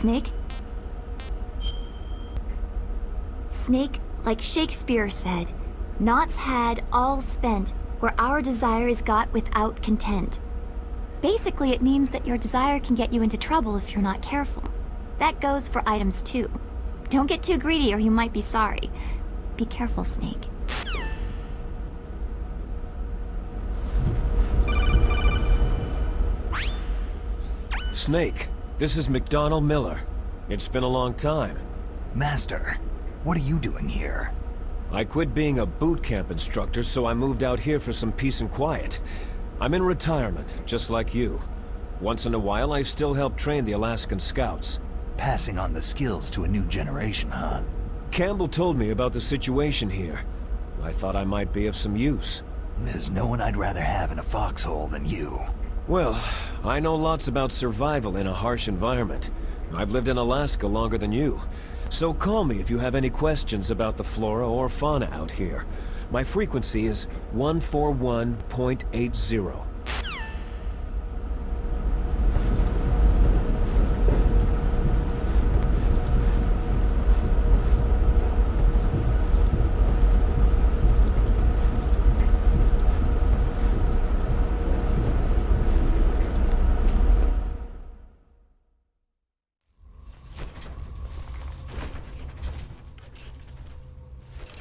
Snake? Snake, like Shakespeare said, naught's had, all's spent, where our desire is got without content. Basically, it means that your desire can get you into trouble if you're not careful. That goes for items too. Don't get too greedy or you might be sorry. Be careful, Snake. Snake, this is McDonald Miller. It's been a long time. Master, what are you doing here? I quit being a boot camp instructor, so I moved out here for some peace and quiet. I'm in retirement, just like you. Once in a while, I still help train the Alaskan Scouts. Passing on the skills to a new generation, huh? Campbell told me about the situation here. I thought I might be of some use. There's no one I'd rather have in a foxhole than you. Well, I know lots about survival in a harsh environment. I've lived in Alaska longer than you. So call me if you have any questions about the flora or fauna out here. My frequency is 141.80.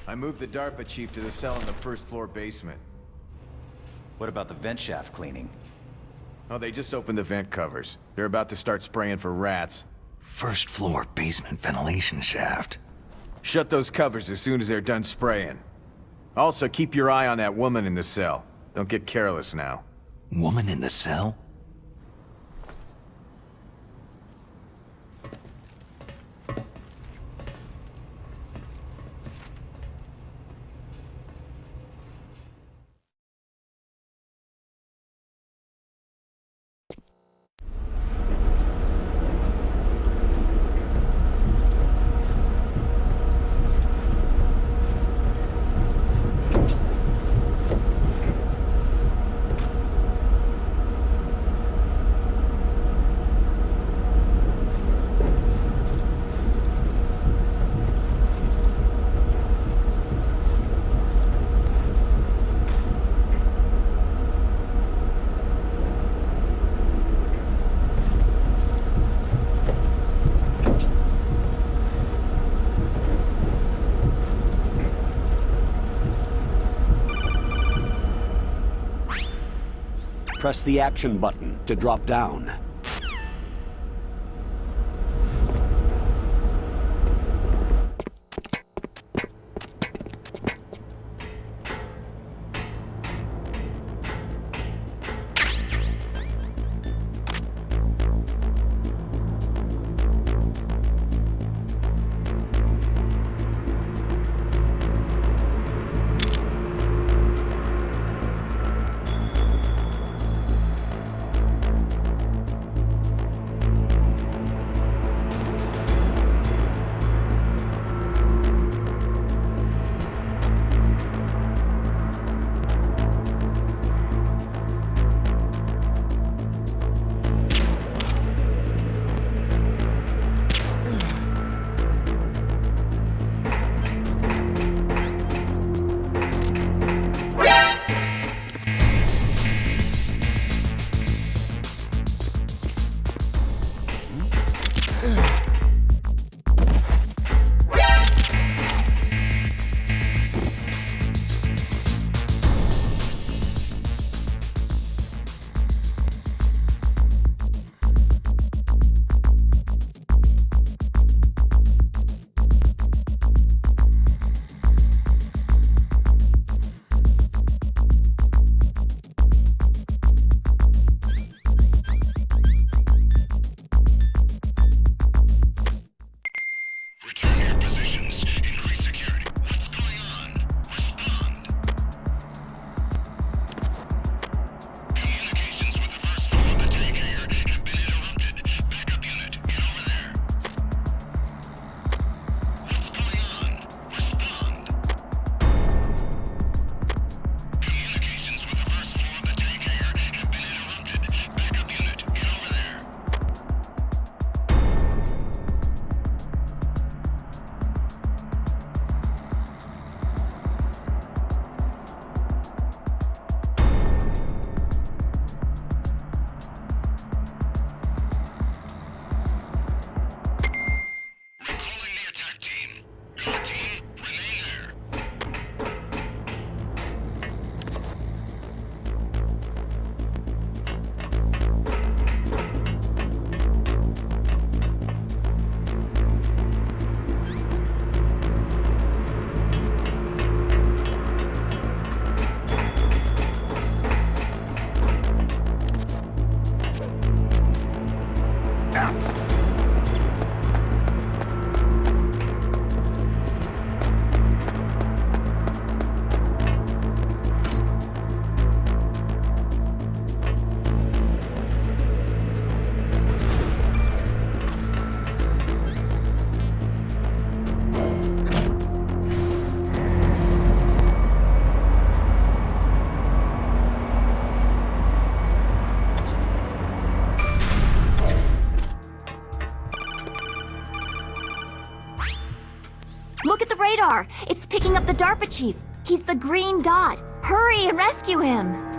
I moved the DARPA chief to the cell in the first floor basement. What about the vent shaft cleaning? Oh, they just opened the vent covers. They're about to start spraying for rats. First floor basement ventilation shaft. Shut those covers as soon as they're done spraying. Also, keep your eye on that woman in the cell. Don't get careless now. Woman in the cell? Press the action button to drop down. radar! It's picking up the DARPA chief! He's the green dot! Hurry and rescue him!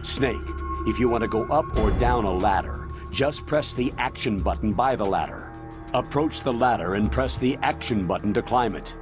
Snake, if you want to go up or down a ladder, just press the action button by the ladder. Approach the ladder and press the action button to climb it.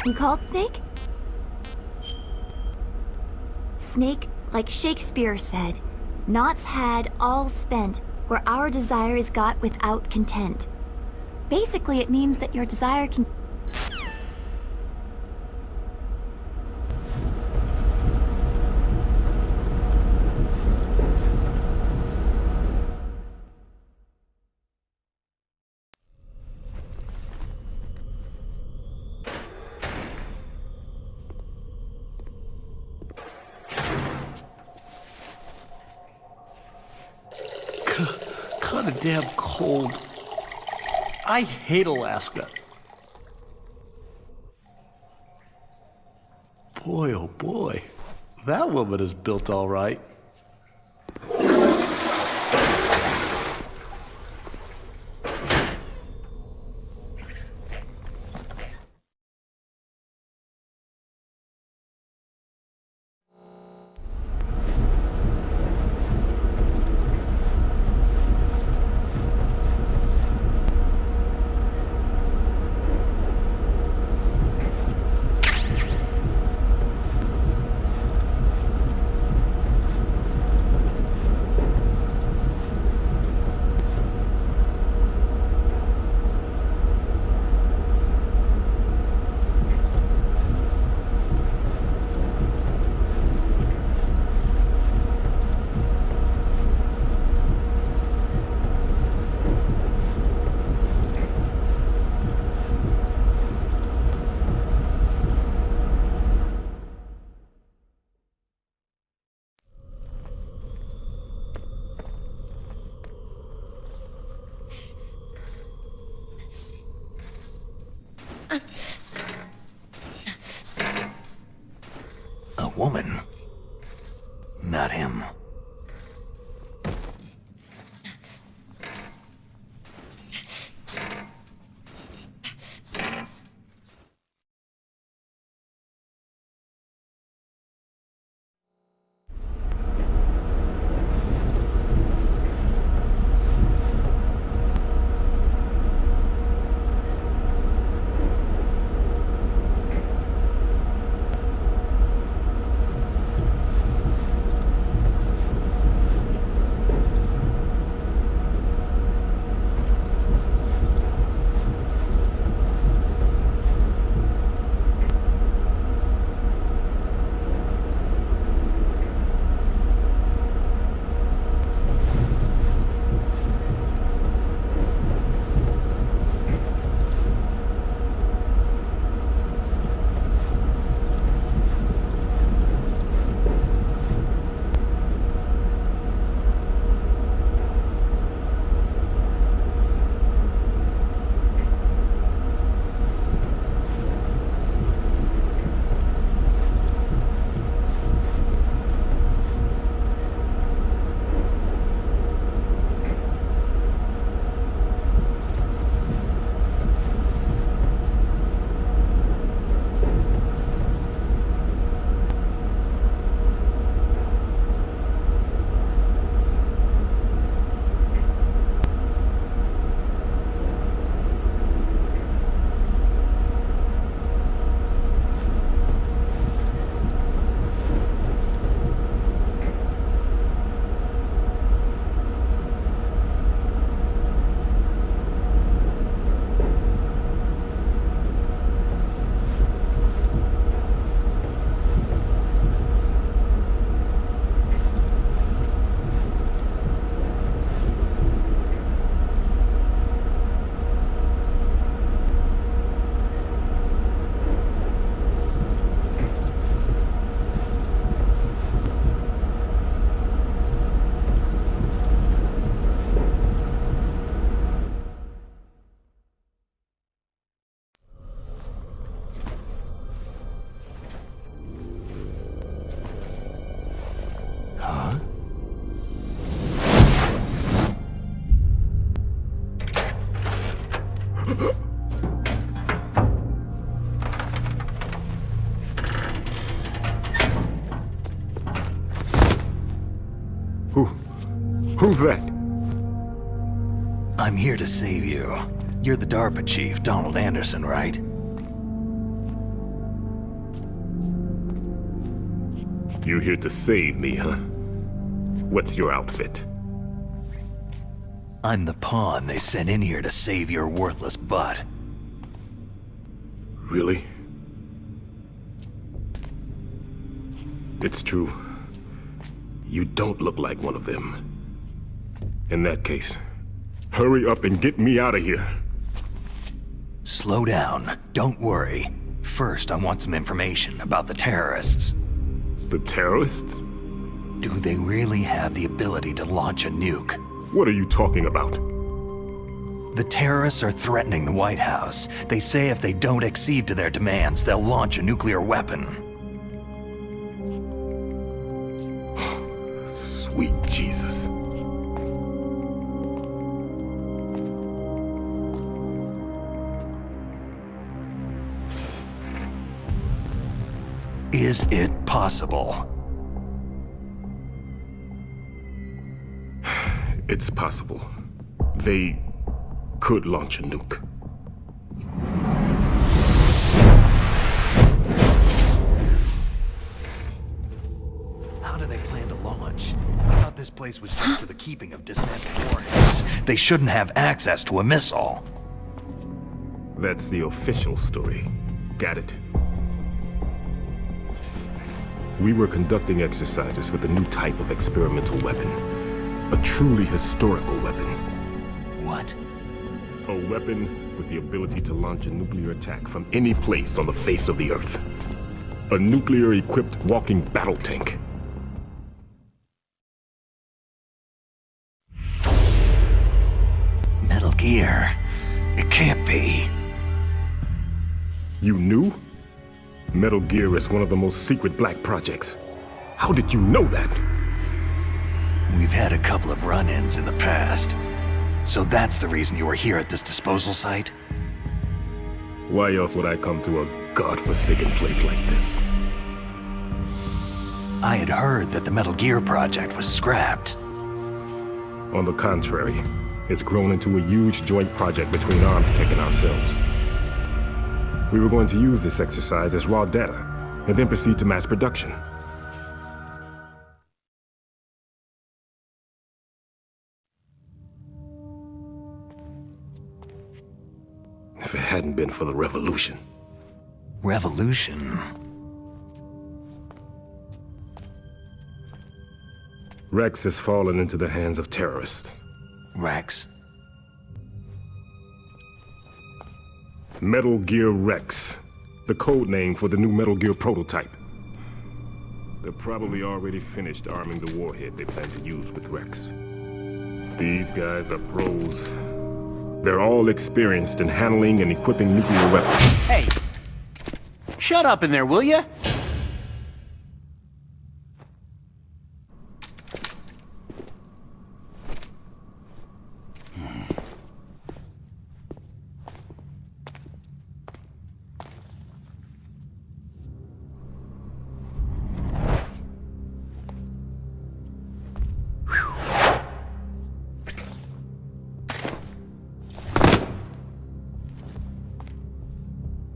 You called, Snake? Snake, like Shakespeare said, "Nought's had, all spent, where our desire is got without content." Basically, it means that your desire can... Kinda damn cold. I hate Alaska. Boy, oh boy. That woman is built all right. Who's that? I'm here to save you. You're the DARPA chief, Donald Anderson, right? You're here to save me, huh? What's your outfit? I'm the pawn they sent in here to save your worthless butt. Really? It's true. You don't look like one of them. In that case, hurry up and get me out of here. Slow down. Don't worry. First, I want some information about the terrorists. The terrorists? Do they really have the ability to launch a nuke? What are you talking about? The terrorists are threatening the White House. They say if they don't accede to their demands, they'll launch a nuclear weapon. Sweet Jesus. Is it possible? It's possible. They could launch a nuke. How do they plan to launch? I thought this place was just for the keeping of dismantled warheads. They shouldn't have access to a missile. That's the official story. Got it. We were conducting exercises with a new type of experimental weapon. A truly historical weapon. What? A weapon with the ability to launch a nuclear attack from any place on the face of the Earth. A nuclear-equipped walking battle tank. Metal Gear. It can't be. You knew? Metal Gear is one of the most secret black projects. How did you know that? We've had a couple of run-ins in the past. So that's the reason you were here at this disposal site? Why else would I come to a godforsaken place like this? I had heard that the Metal Gear project was scrapped. On the contrary, it's grown into a huge joint project between ArmsTech and ourselves. We were going to use this exercise as raw data, and then proceed to mass production. If it hadn't been for the revolution. Revolution? Rex has fallen into the hands of terrorists. Rex? Metal Gear Rex, the code name for the new Metal Gear prototype. They're probably already finished arming the warhead they plan to use with Rex. These guys are pros. They're all experienced in handling and equipping nuclear weapons. Hey! Shut up in there, will ya?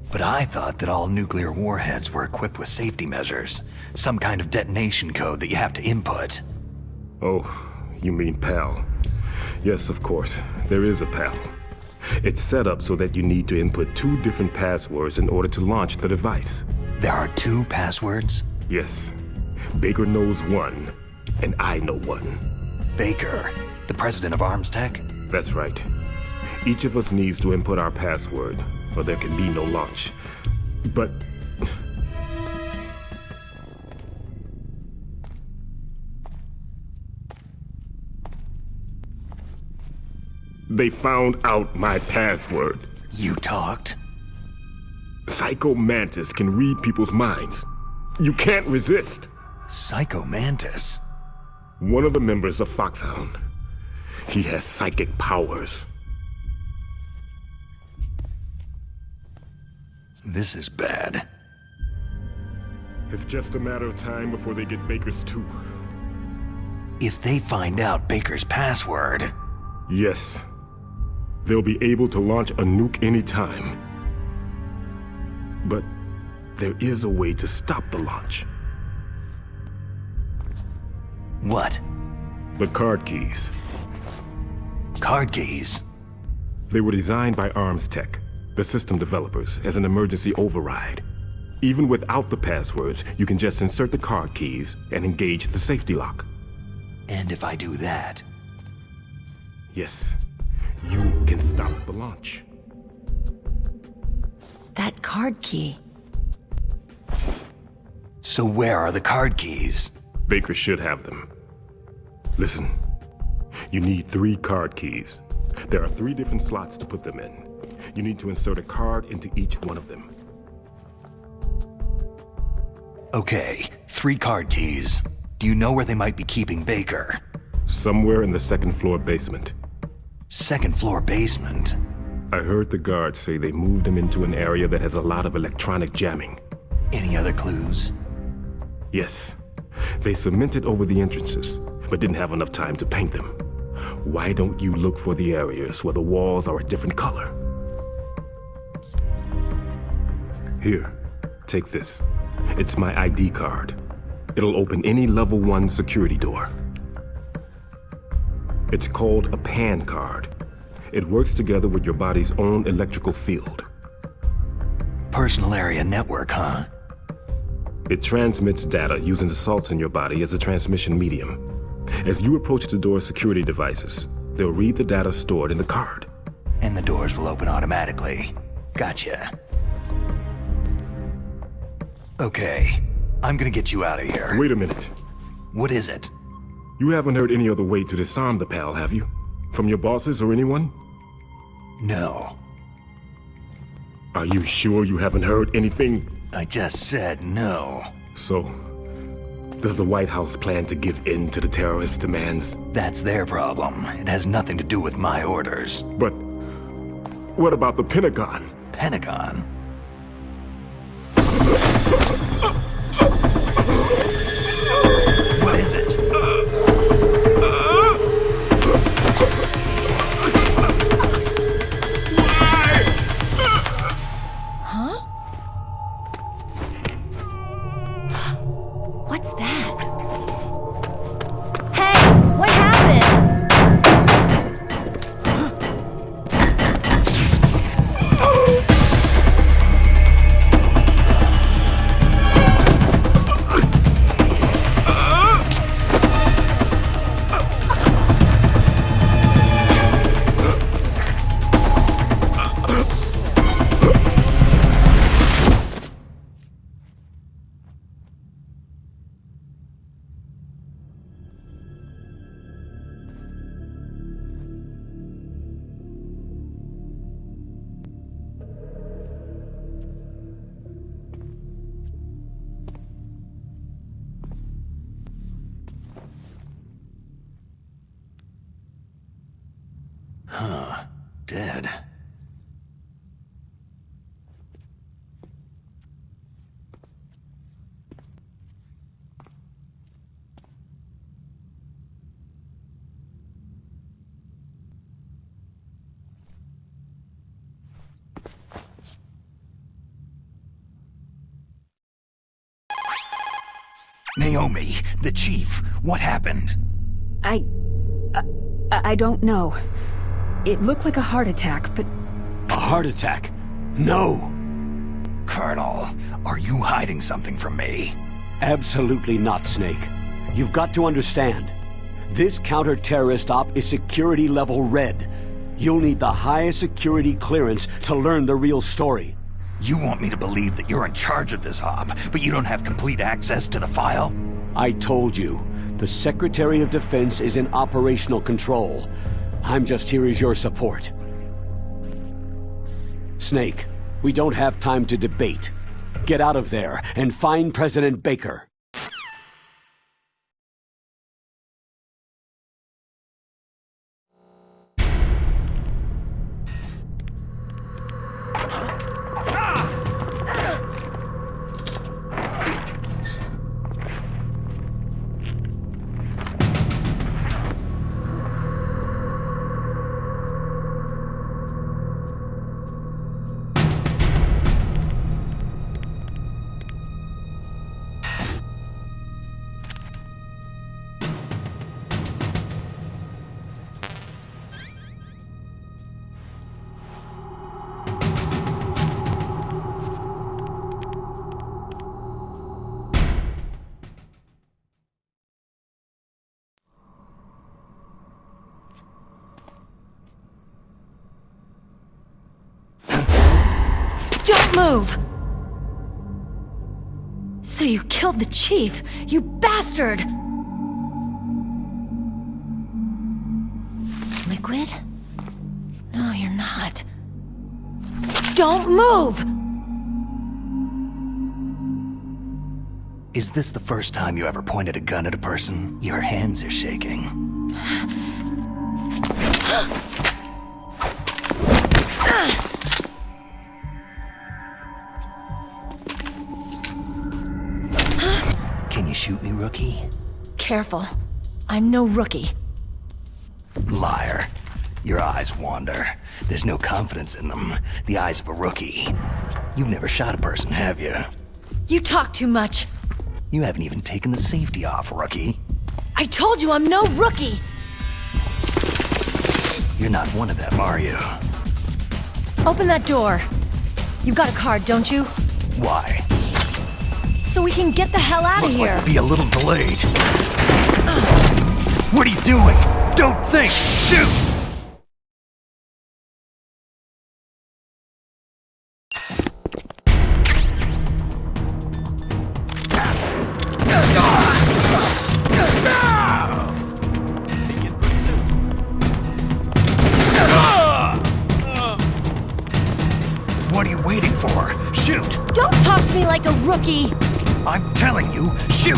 But I thought that all nuclear warheads were equipped with safety measures. Some kind of detonation code that you have to input. Oh, you mean PAL. Yes, of course. There is a PAL. It's set up so that you need to input 2 different passwords in order to launch the device. There are 2 passwords? Yes. Baker knows one, and I know one. Baker, the president of ArmsTech? That's right. Each of us needs to input our password, or there can be no launch. But... they found out my password. You talked? Psycho Mantis can read people's minds. You can't resist. Psycho Mantis? One of the members of Foxhound. He has psychic powers. This is bad. It's just a matter of time before they get Baker's too. If they find out Baker's password... Yes. They'll be able to launch a nuke anytime. But there is a way to stop the launch. What? The card keys. Card keys? They were designed by Arms Tech, the system developers, as an emergency override. Even without the passwords, you can just insert the card keys and engage the safety lock. And if I do that... Yes, you can stop the launch. That card key. So where are the card keys? Baker should have them. Listen, you need 3 card keys. There are 3 different slots to put them in. You need to insert a card into each one of them. Okay, 3 card keys. Do you know where they might be keeping Baker? Somewhere in the 2nd floor basement. 2nd floor basement? I heard the guards say they moved him into an area that has a lot of electronic jamming. Any other clues? Yes. They cemented over the entrances, but didn't have enough time to paint them. Why don't you look for the areas where the walls are a different color? Here, take this. It's my ID card. It'll open any level 1 security door. It's called a PAN card. It works together with your body's own electrical field. Personal area network, huh? It transmits data using the salts in your body as a transmission medium. As you approach the door's security devices, they'll read the data stored in the card. And the doors will open automatically. Gotcha. Okay, I'm gonna get you out of here. Wait a minute. What is it? You haven't heard any other way to disarm the PAL, have you? From your bosses or anyone? No. Are you sure you haven't heard anything? I just said no. So, does the White House plan to give in to the terrorists' demands? That's their problem. It has nothing to do with my orders. But what about the Pentagon? Pentagon? What is it? Huh? What's that? Hey, what happened? Huh. Dead. Naomi, the chief, what happened? I don't know. It looked like a heart attack, but... A heart attack? No! Colonel, are you hiding something from me? Absolutely not, Snake. You've got to understand. This counter-terrorist op is security level red. You'll need the highest security clearance to learn the real story. You want me to believe that you're in charge of this op, but you don't have complete access to the file? I told you, the Secretary of Defense is in operational control. I'm just here as your support. Snake, we don't have time to debate. Get out of there and find President Baker. move! So you killed the chief, you bastard! Liquid? No, you're not. Don't move! Is this the first time you ever pointed a gun at a person? Your hands are shaking. Can you shoot me, rookie? Careful. I'm no rookie. Liar. Your eyes wander. There's no confidence in them. The eyes of a rookie. You've never shot a person, have you? You talk too much. You haven't even taken the safety off, rookie. I told you I'm no rookie! You're not one of them, are you? Open that door. You've got a card, don't you? Why? So we can get the hell out of here. Looks like we'll be a little delayed. What are you doing? Don't think! Shoot! What are you waiting for? Shoot! Don't talk to me like a rookie! I'm telling you, shoot!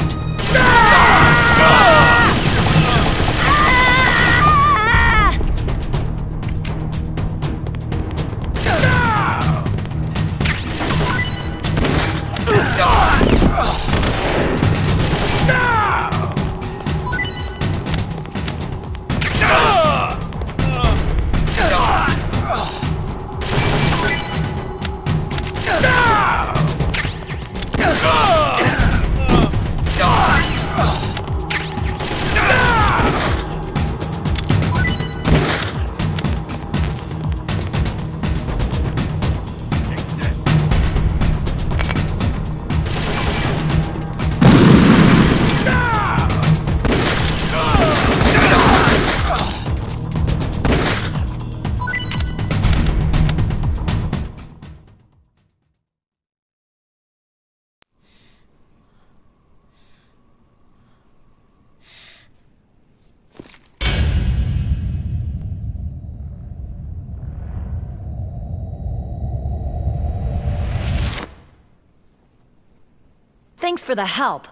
Thanks for the help.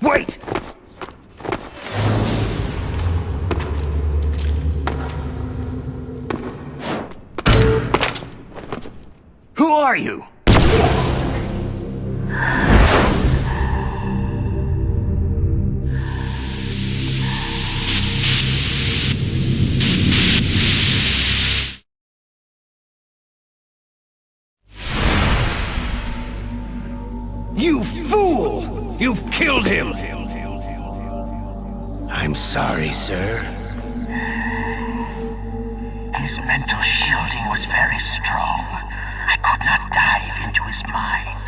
Wait! Who are you? You fool! You've killed him! I'm sorry, sir. His mental shielding was very strong. I could not dive into his mind.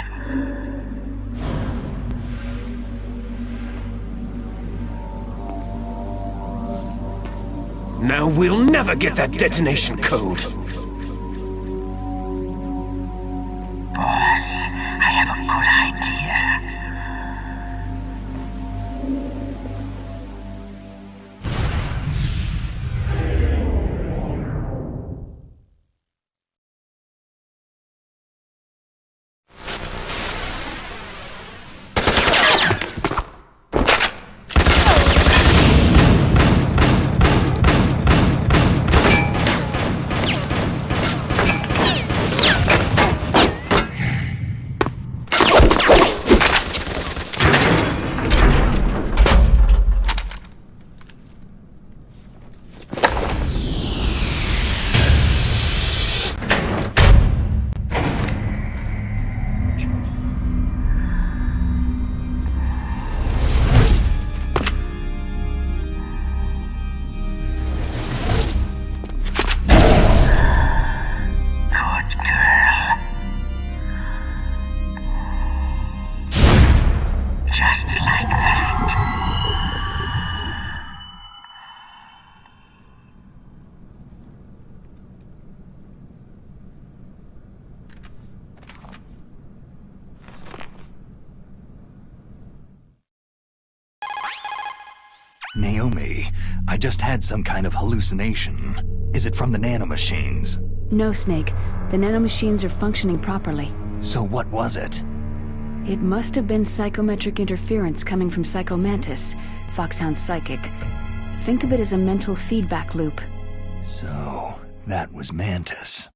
Now we'll never get that detonation code. Boss, I have a good idea. Naomi, I just had some kind of hallucination. Is it from the nanomachines? No, Snake. The nanomachines are functioning properly. So what was it? It must have been psychometric interference coming from Psycho Mantis, Foxhound's psychic. Think of it as a mental feedback loop. So, that was Mantis.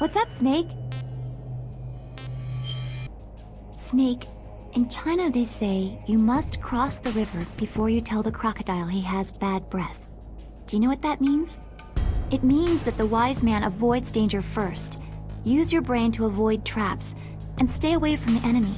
What's up, Snake? Snake, in China they say you must cross the river before you tell the crocodile he has bad breath. Do you know what that means? It means that the wise man avoids danger first. Use your brain to avoid traps, and stay away from the enemy.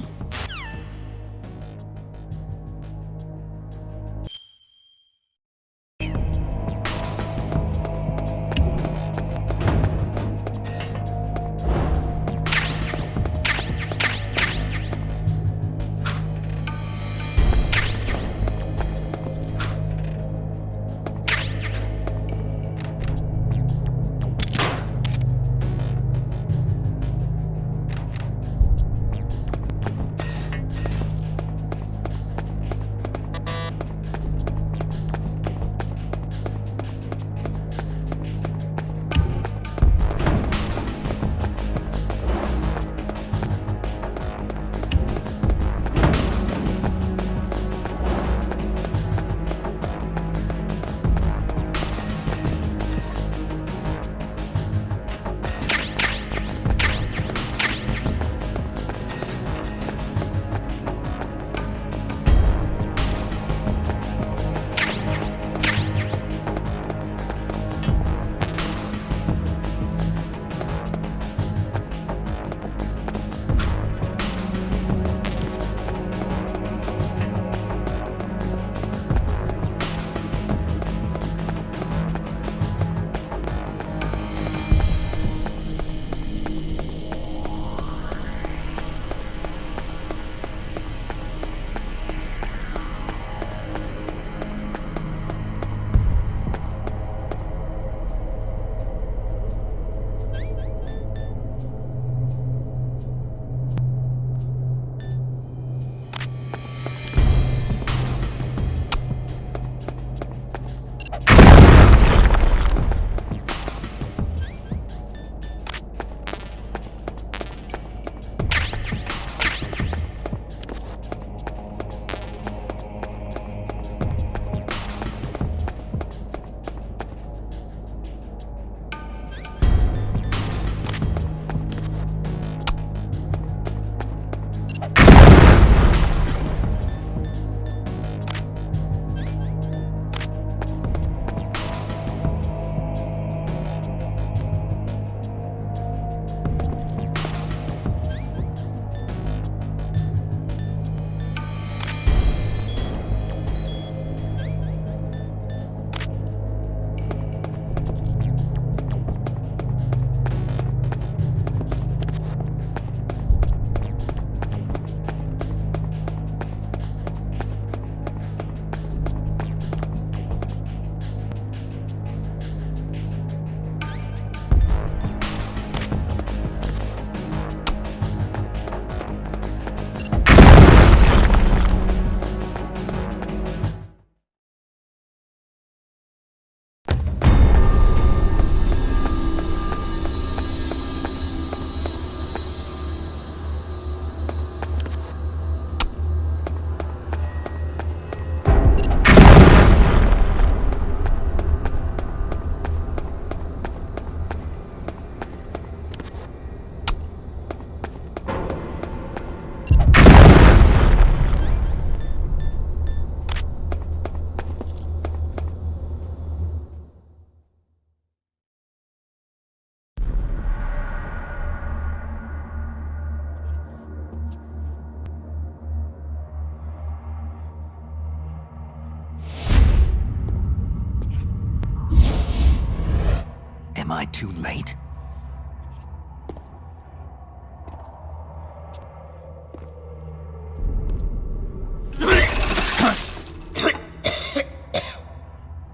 Am I too late?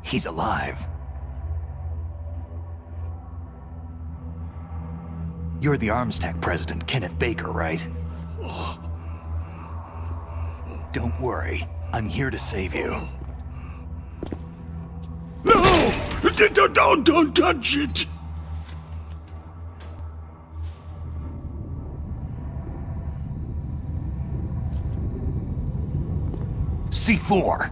He's alive. You're the Arms Tech president, Kenneth Baker, right? Don't worry. I'm here to save you. No! Don't touch it! C4.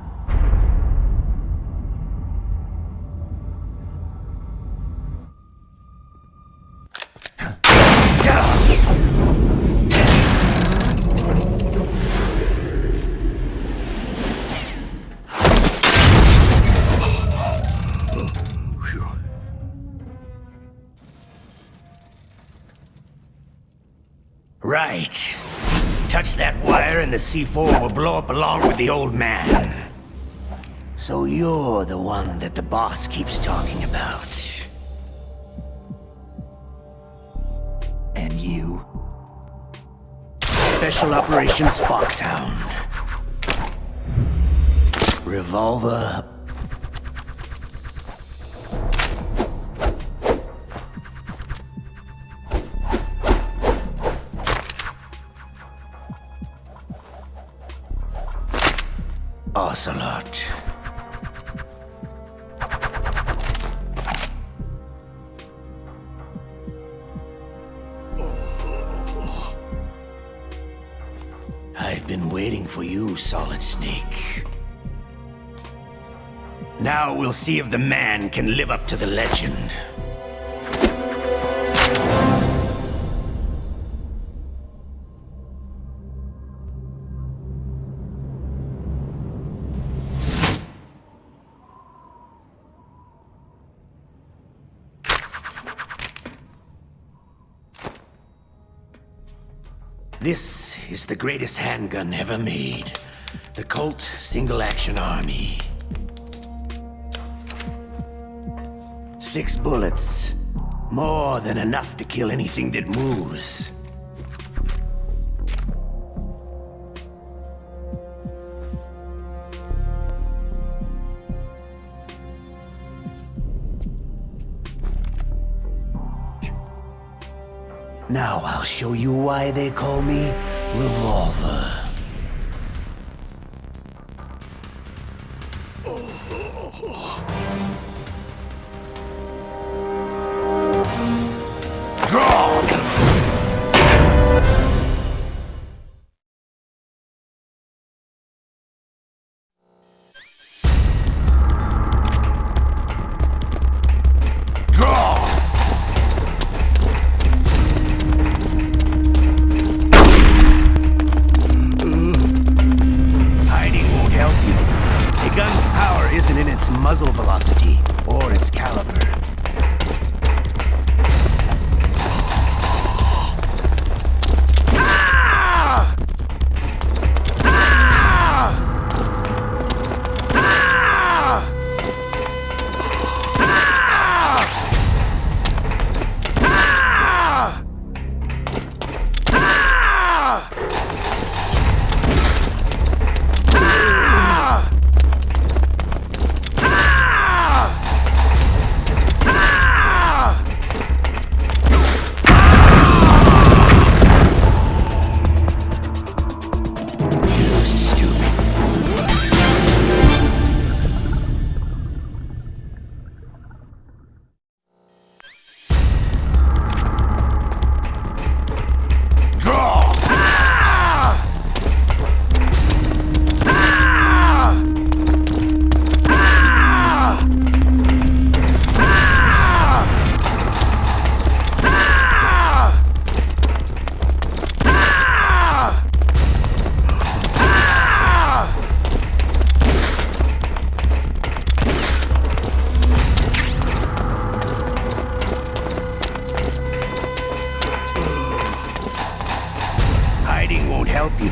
Right. Touch that wire and the C4 will blow up along with the old man. So you're the one that the boss keeps talking about. And you? Special Operations Foxhound. Revolver. Ocelot. I've been waiting for you, Solid Snake. Now we'll see if the man can live up to the legend. This is the greatest handgun ever made. The Colt Single Action Army. 6 bullets. More than enough to kill anything that moves. Now I'll show you why they call me Revolver. Draw! Muzzle velocity, or its caliber. Help you.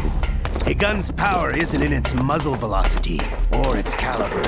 A gun's power isn't in its muzzle velocity or its caliber.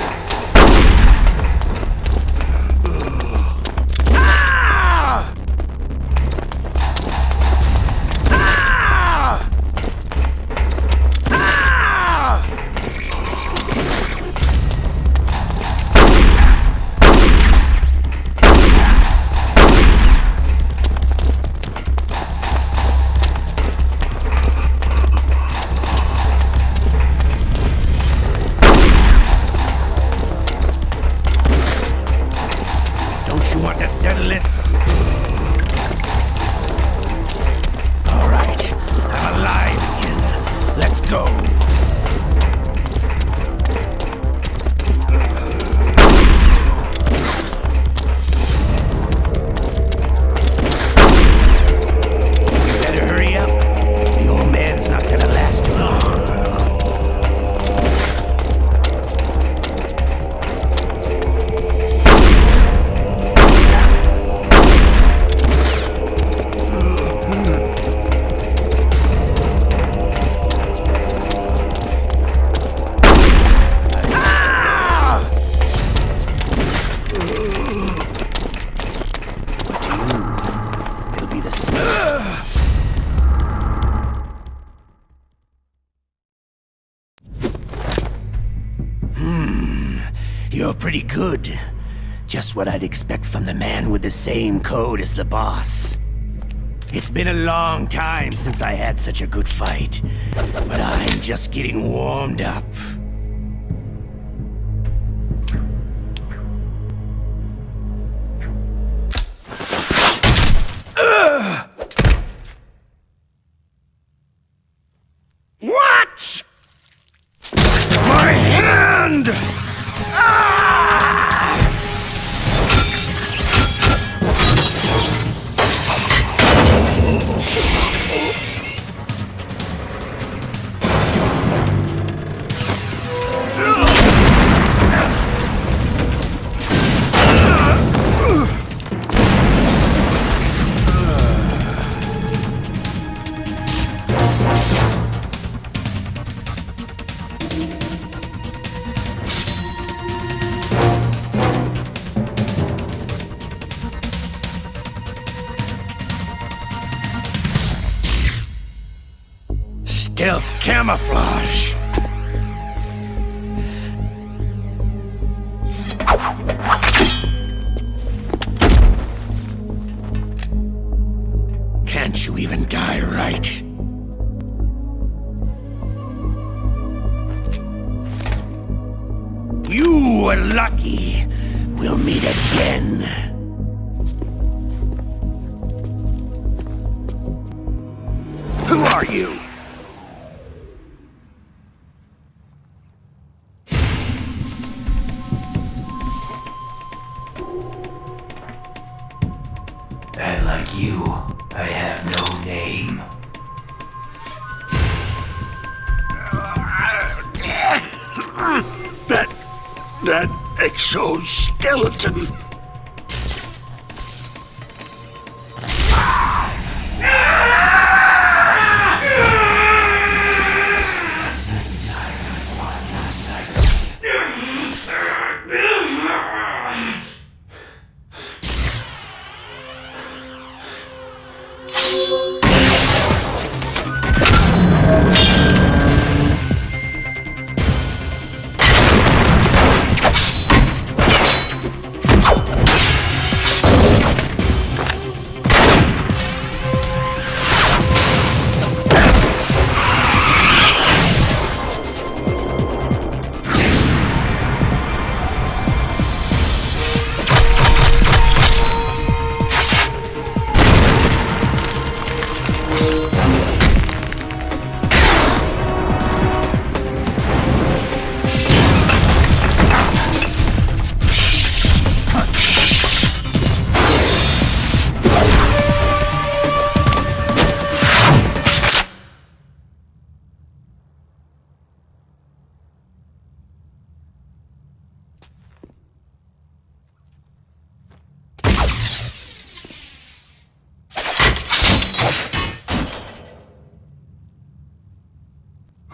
You're pretty good. Just what I'd expect from the man with the same code as the boss. It's been a long time since I had such a good fight, but I'm just getting warmed up. What? My hand! Stealth camouflage. Can't you even die right? You were lucky. We'll meet again. Who are you? And like you, I have no name. That exoskeleton.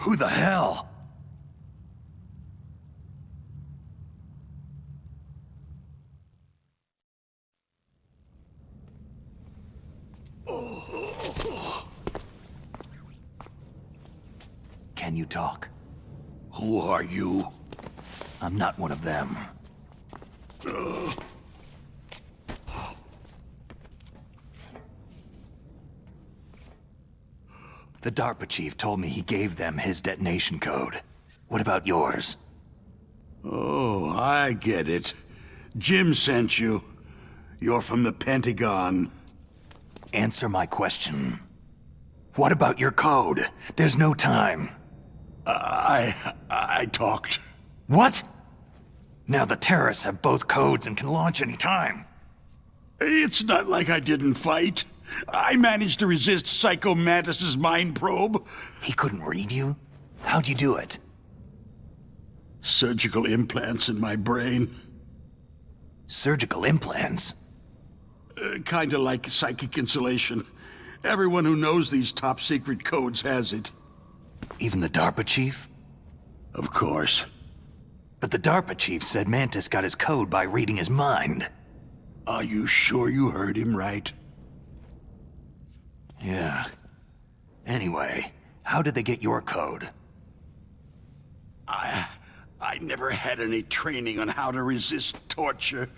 Who the hell? Can you talk? Who are you? I'm not one of them. The DARPA chief told me he gave them his detonation code. What about yours? Oh, I get it. Jim sent you. You're from the Pentagon. Answer my question. What about your code? There's no time. I talked. What? Now the terrorists have both codes and can launch any time. It's not like I didn't fight. I managed to resist Psycho Mantis's mind probe. He couldn't read you? How'd you do it? Surgical implants in my brain. Surgical implants? Kinda like psychic insulation. Everyone who knows these top-secret codes has it. Even the DARPA chief? Of course. But the DARPA chief said Mantis got his code by reading his mind. Are you sure you heard him right? Yeah. Anyway, how did they get your code? I never had any training on how to resist torture.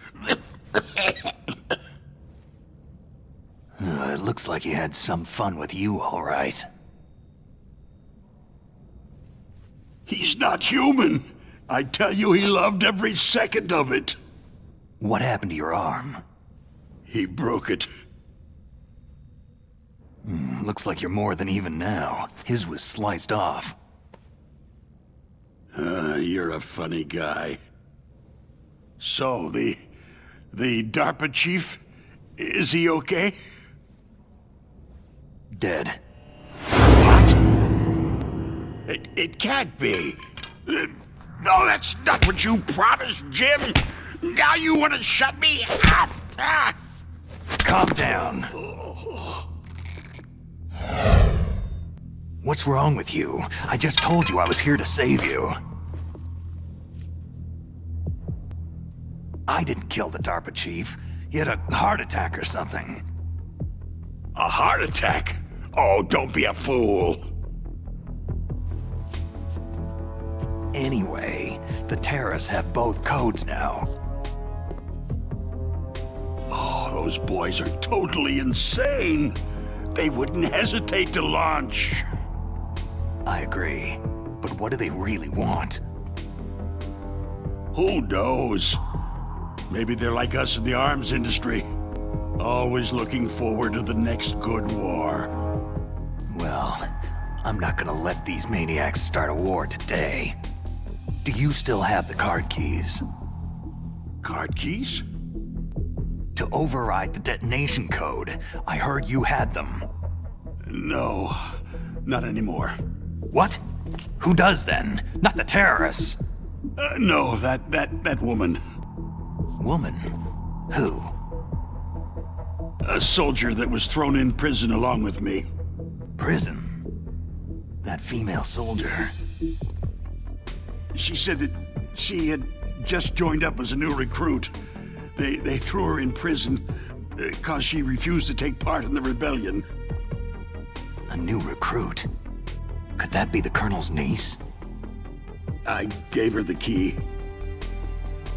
It looks like he had some fun with you, all right. He's not human. I tell you, he loved every second of it. What happened to your arm? He broke it. Looks like you're more than even now. His was sliced off. You're a funny guy. So, the DARPA chief, is he okay? Dead. What? It can't be. No, that's not what you promised, Jim. Now you want to shut me up? Calm down. What's wrong with you? I just told you I was here to save you. I didn't kill the DARPA chief. He had a heart attack or something. A heart attack? Oh, don't be a fool. Anyway, the terrorists have both codes now. Oh, those boys are totally insane. They wouldn't hesitate to launch. I agree. But what do they really want? Who knows? Maybe they're like us in the arms industry. Always looking forward to the next good war. Well, I'm not gonna let these maniacs start a war today. Do you still have the card keys? Card keys? To override the detonation code. I heard you had them. No, not anymore. What? Who does then? Not the terrorists. No, that woman. Woman? Who? A soldier that was thrown in prison along with me. Prison? That female soldier. She said that she had just joined up as a new recruit. They threw her in prison because she refused to take part in the rebellion. A new recruit? Could that be the Colonel's niece? I gave her the key.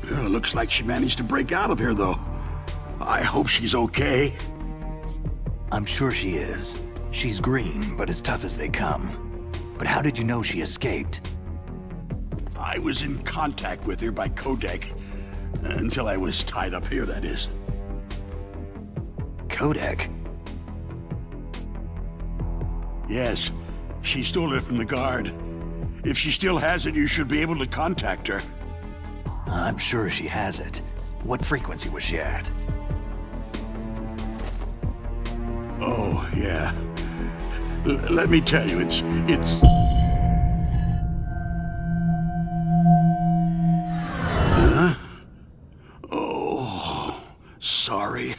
Looks like she managed to break out of here, though. I hope she's okay. I'm sure she is. She's green, but as tough as they come. But how did you know she escaped? I was in contact with her by codec. Until I was tied up here, that is. Codec? Yes. She stole it from the guard. If she still has it, you should be able to contact her. I'm sure she has it. What frequency was she at? Oh, yeah. Let me tell you, it's... Huh? Oh, sorry.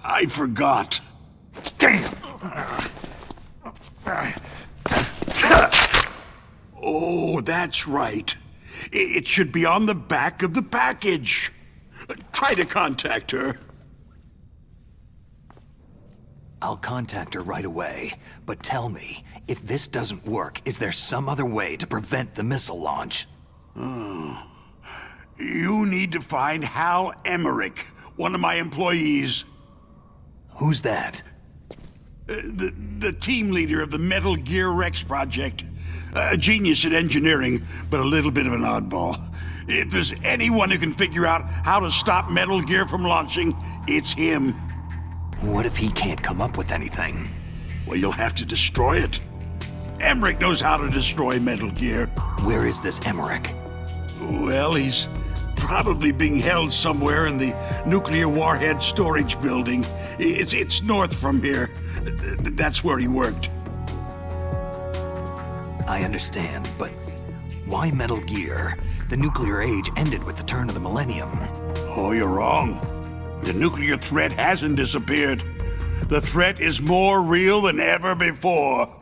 I forgot. Damn! Oh, that's right. It should be on the back of the package. Try to contact her. I'll contact her right away, but tell me, if this doesn't work, is there some other way to prevent the missile launch? You need to find Hal Emmerich, one of my employees. Who's that? The team leader of the Metal Gear Rex project. A genius at engineering, but a little bit of an oddball. If there's anyone who can figure out how to stop Metal Gear from launching, it's him. What if he can't come up with anything? Well, you'll have to destroy it. Emmerich knows how to destroy Metal Gear. Where is this Emmerich? Well, he's probably being held somewhere in the nuclear warhead storage building. It's north from here. That's where he worked. I understand, but why Metal Gear? The nuclear age ended with the turn of the millennium. Oh, you're wrong. The nuclear threat hasn't disappeared. The threat is more real than ever before.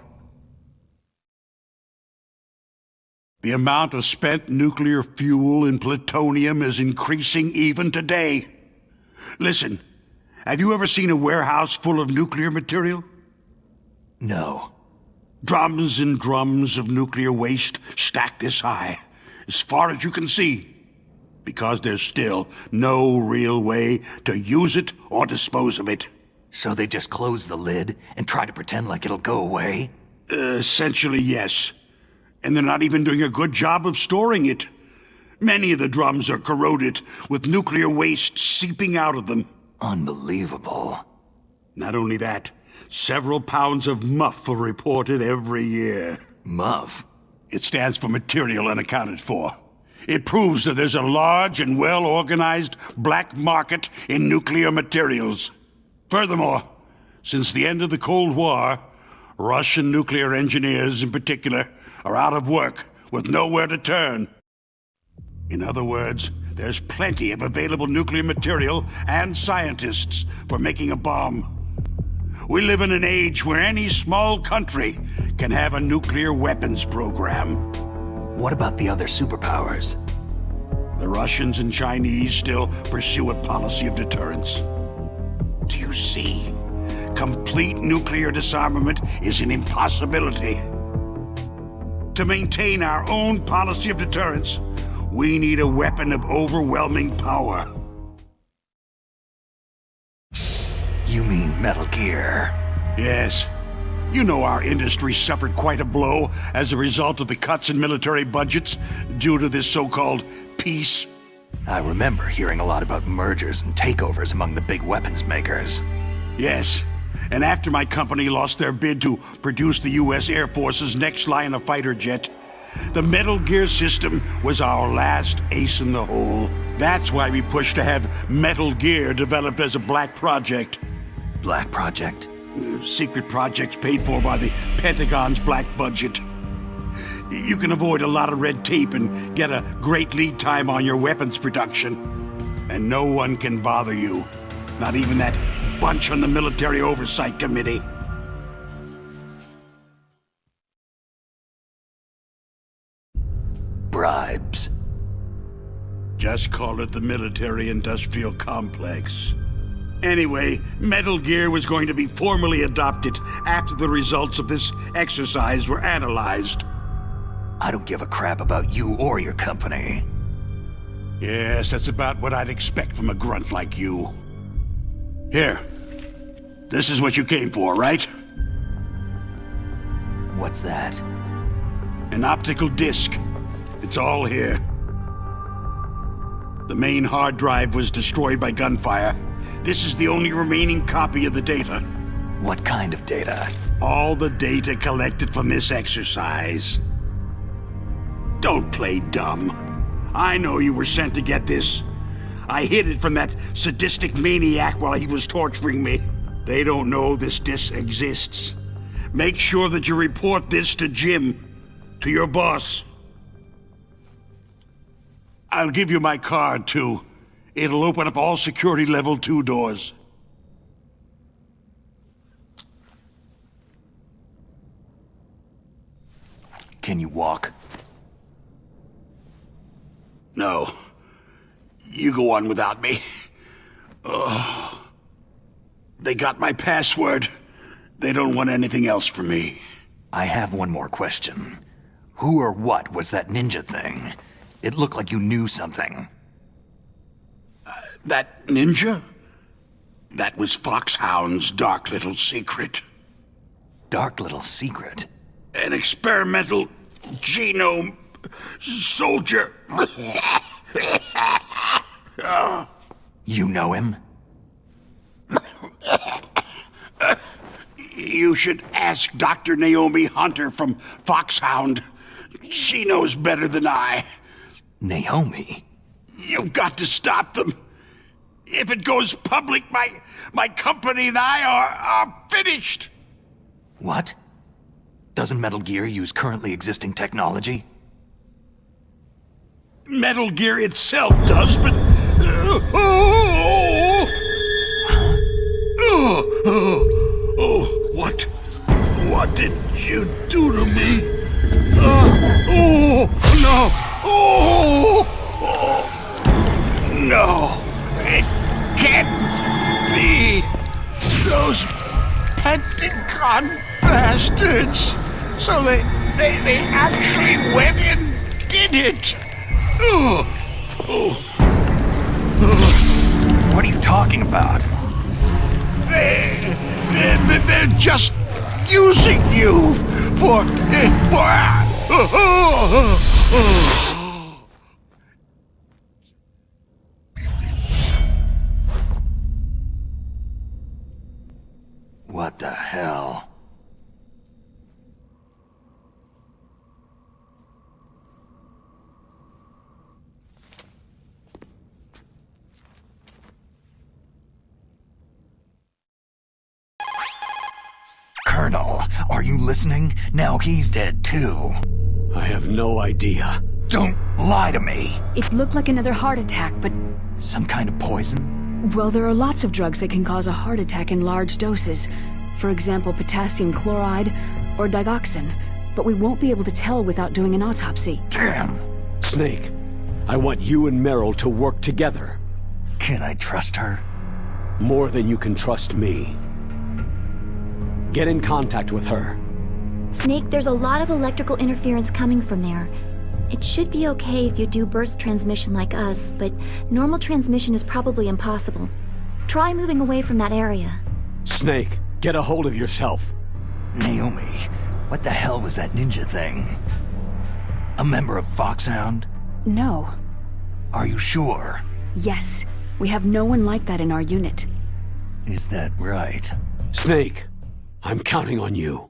The amount of spent nuclear fuel and plutonium is increasing even today. Listen, have you ever seen a warehouse full of nuclear material? No. Drums and drums of nuclear waste stacked this high. as far as you can see, because there's still no real way to use it or dispose of it. So they just close the lid and try to pretend like it'll go away? Essentially, yes. And they're not even doing a good job of storing it. Many of the drums are corroded, with nuclear waste seeping out of them. Unbelievable. Not only that, several pounds of MUF are reported every year. MUF? It stands for Material Unaccounted For. It proves that there's a large and well-organized black market in nuclear materials. Furthermore, since the end of the Cold War, Russian nuclear engineers in particular are out of work with nowhere to turn. In other words, there's plenty of available nuclear material and scientists for making a bomb. We live in an age where any small country can have a nuclear weapons program. What about the other superpowers? The Russians and Chinese still pursue a policy of deterrence. Do you see? Complete nuclear disarmament is an impossibility. To maintain our own policy of deterrence, we need a weapon of overwhelming power. You mean Metal Gear? Yes. You know our industry suffered quite a blow as a result of the cuts in military budgets due to this so-called peace. I remember hearing a lot about mergers and takeovers among the big weapons makers. Yes. And after my company lost their bid to produce the U.S. Air Force's next line of fighter jet, the Metal Gear system was our last ace in the hole. That's why we pushed to have Metal Gear developed as a black project. Black project? Secret projects paid for by the Pentagon's black budget. You can avoid a lot of red tape and get a great lead time on your weapons production. And no one can bother you. Not even that bunch on the Military Oversight Committee. Bribes. Just call it the military-industrial complex. Anyway, Metal Gear was going to be formally adopted after the results of this exercise were analyzed. I don't give a crap about you or your company. Yes, that's about what I'd expect from a grunt like you. Here. This is what you came for, right? What's that? An optical disc. It's all here. The main hard drive was destroyed by gunfire. This is the only remaining copy of the data. What kind of data? All the data collected from this exercise. Don't play dumb. I know you were sent to get this. I hid it from that sadistic maniac while he was torturing me. They don't know this disc exists. Make sure that you report this to Jim, to your boss. I'll give you my card, too. It'll open up all security level 2 doors. Can you walk? No. You go on without me. Oh. They got my password. They don't want anything else from me. I have one more question. Who or what was that ninja thing? It looked like you knew something. That ninja? That was Foxhound's dark little secret. Dark little secret? An experimental genome soldier. You know him? You should ask Dr. Naomi Hunter from Foxhound. She knows better than I. Naomi? You've got to stop them. If it goes public, my company and I are finished. What? Doesn't Metal Gear use currently existing technology? Metal Gear itself does, but... What did you do to me? No! It can't be! Those Pentagon bastards! So they actually went and did it! What are you talking about? They're just using you for... What the hell? Colonel, are you listening? Now he's dead too. I have no idea. Don't lie to me. It looked like another heart attack, but... Some kind of poison? Well, there are lots of drugs that can cause a heart attack in large doses. For example, potassium chloride or digoxin. But we won't be able to tell without doing an autopsy. Damn. Snake, I want you and Meryl to work together. Can I trust her? More than you can trust me. Get in contact with her. Snake, there's a lot of electrical interference coming from there. It should be okay if you do burst transmission like us, but normal transmission is probably impossible. Try moving away from that area. Snake, get a hold of yourself. Naomi, what the hell was that ninja thing? A member of Foxhound? No. Are you sure? Yes. We have no one like that in our unit. Is that right? Snake, I'm counting on you.